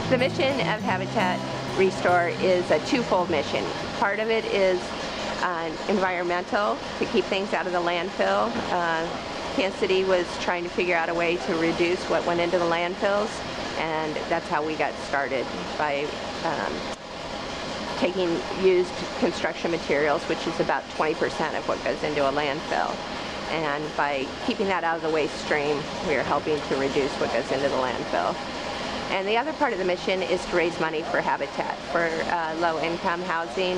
The mission of Habitat ReStore is a twofold mission. Part of it is environmental, to keep things out of the landfill. Kansas City was trying to figure out a way to reduce what went into the landfills, and that's how we got started, by taking used construction materials, which is about 20% of what goes into a landfill. And by keeping that out of the waste stream, we are helping to reduce what goes into the landfill. And the other part of the mission is to raise money for Habitat, for low-income housing,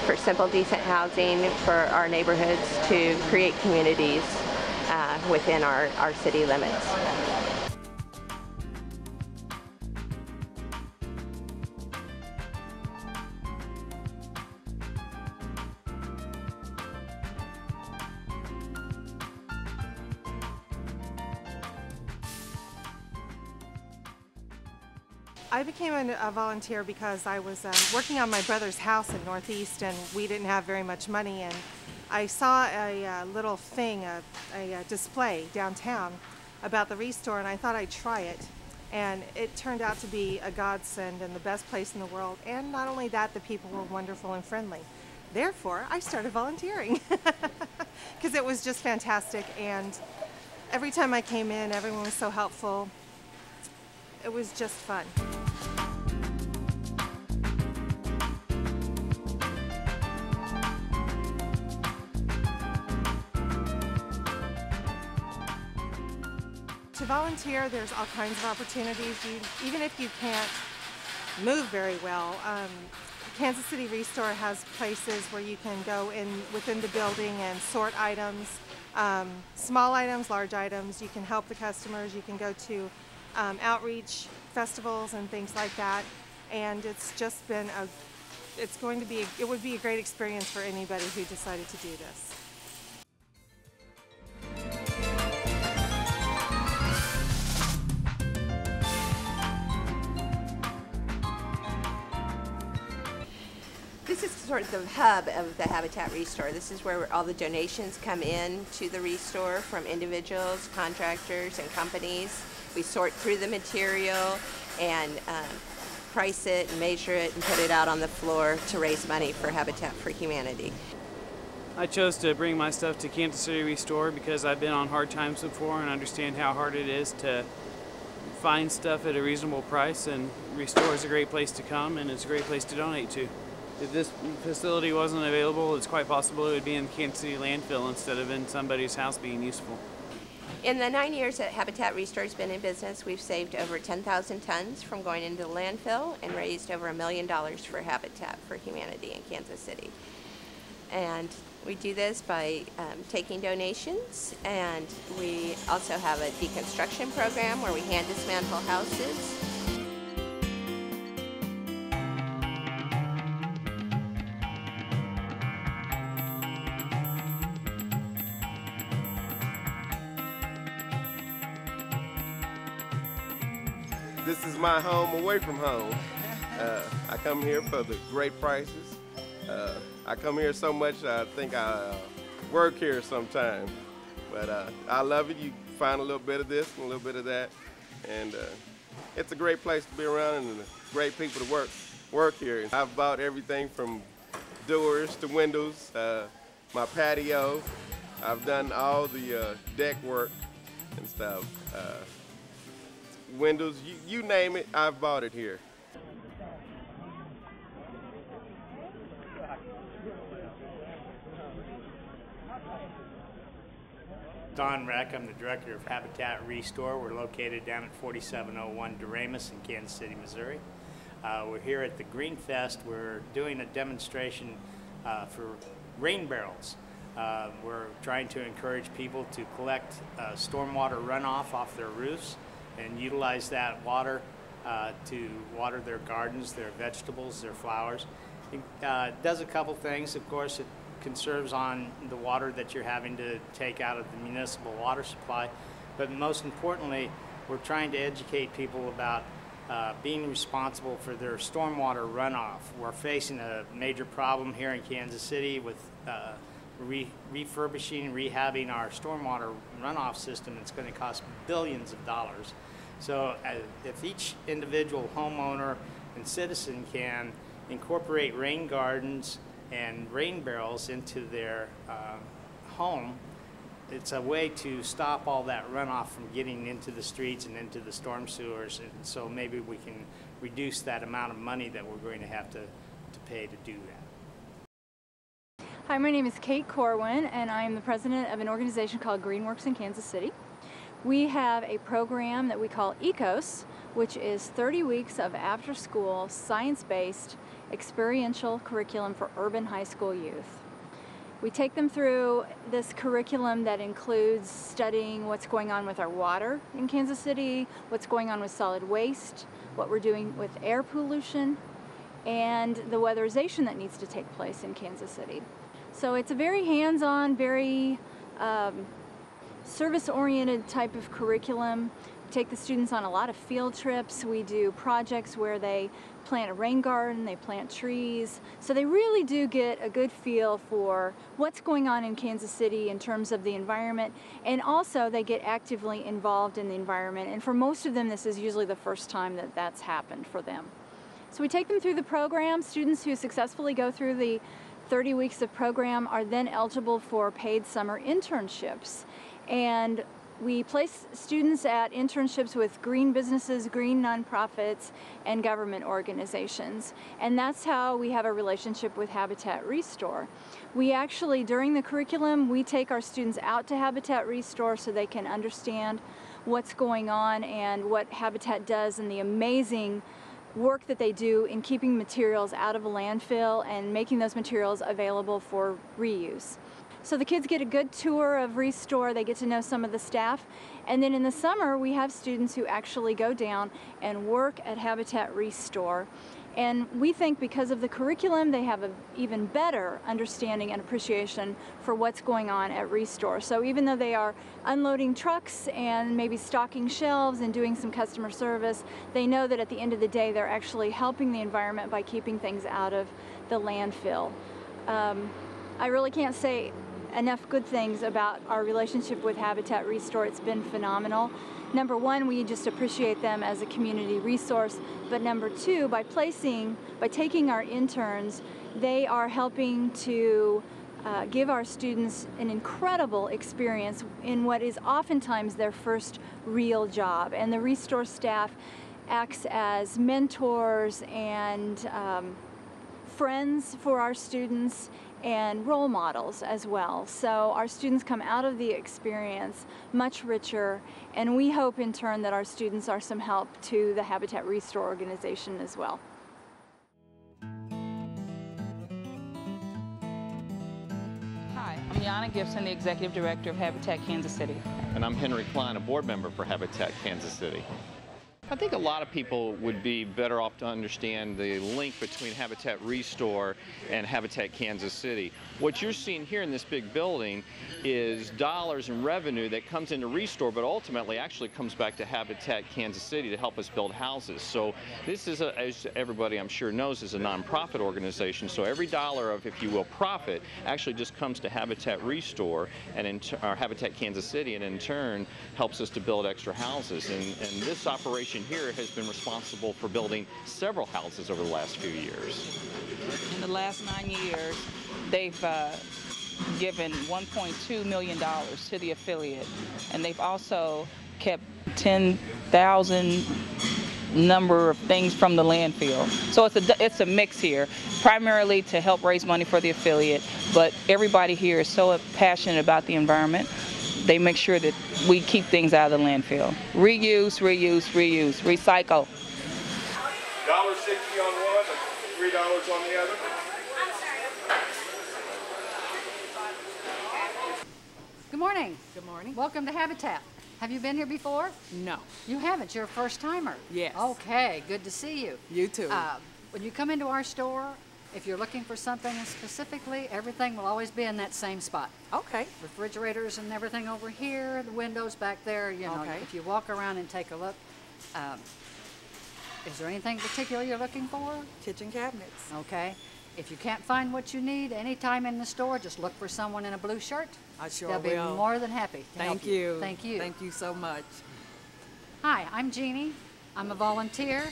for simple, decent housing, for our neighborhoods, to create communities within our city limits. I became a volunteer because I was working on my brother's house in Northeast, and we didn't have very much money, and I saw a little thing, a display downtown about the ReStore, and I thought I'd try it, and it turned out to be a godsend and the best place in the world. And not only that, the people were wonderful and friendly. Therefore, I started volunteering because it was just fantastic, and every time I came in, everyone was so helpful. It was just fun. To volunteer, there's all kinds of opportunities. Even if you can't move very well, Kansas City ReStore has places where you can go in within the building and sort items, small items, large items. You can help the customers. You can go to outreach festivals and things like that, and it's just been it would be a great experience for anybody who decided to do this. This is sort of the hub of the Habitat ReStore. This is where all the donations come in to the ReStore from individuals, contractors, and companies. We sort through the material and price it and measure it and put it out on the floor to raise money for Habitat for Humanity. I chose to bring my stuff to Kansas City ReStore because I've been on hard times before and understand how hard it is to find stuff at a reasonable price, and ReStore is a great place to come, and it's a great place to donate to. If this facility wasn't available, it's quite possible it would be in the Kansas City landfill instead of in somebody's house being useful. In the 9 years that Habitat ReStore has been in business, we've saved over 10,000 tons from going into the landfill and raised over $1 million for Habitat for Humanity in Kansas City. And we do this by taking donations, and we also have a deconstruction program where we hand dismantle houses. This is my home away from home. I come here for the great prices. I come here so much I think I work here sometime. But I love it. You find a little bit of this and a little bit of that. And it's a great place to be around and great people to work here. I've bought everything from doors to windows, my patio. I've done all the deck work and stuff. Windows, you name it, I've bought it here. Don Reck, I'm the director of Habitat ReStore. We're located down at 4701 Doremus in Kansas City, Missouri. We're here at the Green Fest. We're doing a demonstration for rain barrels. We're trying to encourage people to collect stormwater runoff off their roofs and utilize that water to water their gardens, their vegetables, their flowers. It does a couple things. Of course, it conserves on the water that you're having to take out of the municipal water supply, but most importantly, we're trying to educate people about being responsible for their stormwater runoff. We're facing a major problem here in Kansas City with refurbishing, rehabbing our stormwater runoff system. It's going to cost billions of dollars. So if each individual homeowner and citizen can incorporate rain gardens and rain barrels into their home, it's a way to stop all that runoff from getting into the streets and into the storm sewers, and so maybe we can reduce that amount of money that we're going to have to pay to do that. Hi, my name is Kate Corwin, and I am the president of an organization called Greenworks in Kansas City. We have a program that we call ECOS, which is 30 weeks of after-school, science-based, experiential curriculum for urban high school youth. We take them through this curriculum that includes studying what's going on with our water in Kansas City, what's going on with solid waste, what we're doing with air pollution, and the weatherization that needs to take place in Kansas City. So it's a very hands-on, very service-oriented type of curriculum. We take the students on a lot of field trips. We do projects where they plant a rain garden, they plant trees. So they really do get a good feel for what's going on in Kansas City in terms of the environment, and also they get actively involved in the environment. And for most of them, this is usually the first time that that's happened for them. So we take them through the program. Students who successfully go through the 30 weeks of program are then eligible for paid summer internships. And we place students at internships with green businesses, green nonprofits, and government organizations. And that's how we have a relationship with Habitat ReStore. We actually, during the curriculum, we take our students out to Habitat ReStore so they can understand what's going on and what Habitat does and the amazing work that they do in keeping materials out of a landfill and making those materials available for reuse. So the kids get a good tour of ReStore, they get to know some of the staff, and then in the summer we have students who actually go down and work at Habitat ReStore. And we think because of the curriculum they have an even better understanding and appreciation for what's going on at ReStore. So even though they are unloading trucks and maybe stocking shelves and doing some customer service, they know that at the end of the day they're actually helping the environment by keeping things out of the landfill. I really can't say enough good things about our relationship with Habitat ReStore. It's been phenomenal. Number one, we just appreciate them as a community resource, but number two, by taking our interns, they are helping to give our students an incredible experience in what is oftentimes their first real job. And the ReStore staff acts as mentors and friends for our students and role models as well. So our students come out of the experience much richer, and we hope in turn that our students are some help to the Habitat ReStore organization as well. Hi, I'm Yana Gibson, the Executive Director of Habitat Kansas City. And I'm Henry Klein, a board member for Habitat Kansas City. I think a lot of people would be better off to understand the link between Habitat ReStore and Habitat Kansas City. What you're seeing here in this big building is dollars in revenue that comes into ReStore, but ultimately actually comes back to Habitat Kansas City to help us build houses. So this is, as everybody I'm sure knows, is a nonprofit organization. So every dollar of, if you will, profit actually just comes to Habitat ReStore and our Habitat Kansas City, and in turn helps us to build extra houses. And this operation here has been responsible for building several houses over the last few years. In the last 9 years, they've given $1.2 million to the affiliate, and they've also kept 10,000 number of things from the landfill. So it's a mix here, primarily to help raise money for the affiliate, but everybody here is so passionate about the environment. They make sure that we keep things out of the landfill. Reuse, reuse, reuse, recycle. $1.60 on one and $3 on the other. Good morning. Good morning. Welcome to Habitat. Have you been here before? No. You haven't. You're a first timer. Yes. Okay, good to see you. You too. When you come into our store, if you're looking for something specifically, everything will always be in that same spot. Okay. Refrigerators and everything over here, the windows back there, you know, Okay. if you walk around and take a look. Is there anything particular you're looking for? Kitchen cabinets. Okay. If you can't find what you need anytime in the store, just look for someone in a blue shirt. I sure They'll will. be more than happy to help Thank you. Thank you. Thank you so much. Hi, I'm Jeannie. I'm a volunteer.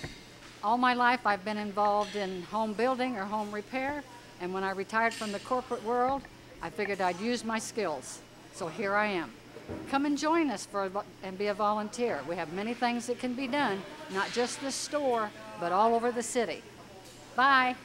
All my life I've been involved in home building or home repair, and when I retired from the corporate world, I figured I'd use my skills. So here I am. Come and join us and be a volunteer. We have many things that can be done, not just this store, but all over the city. Bye.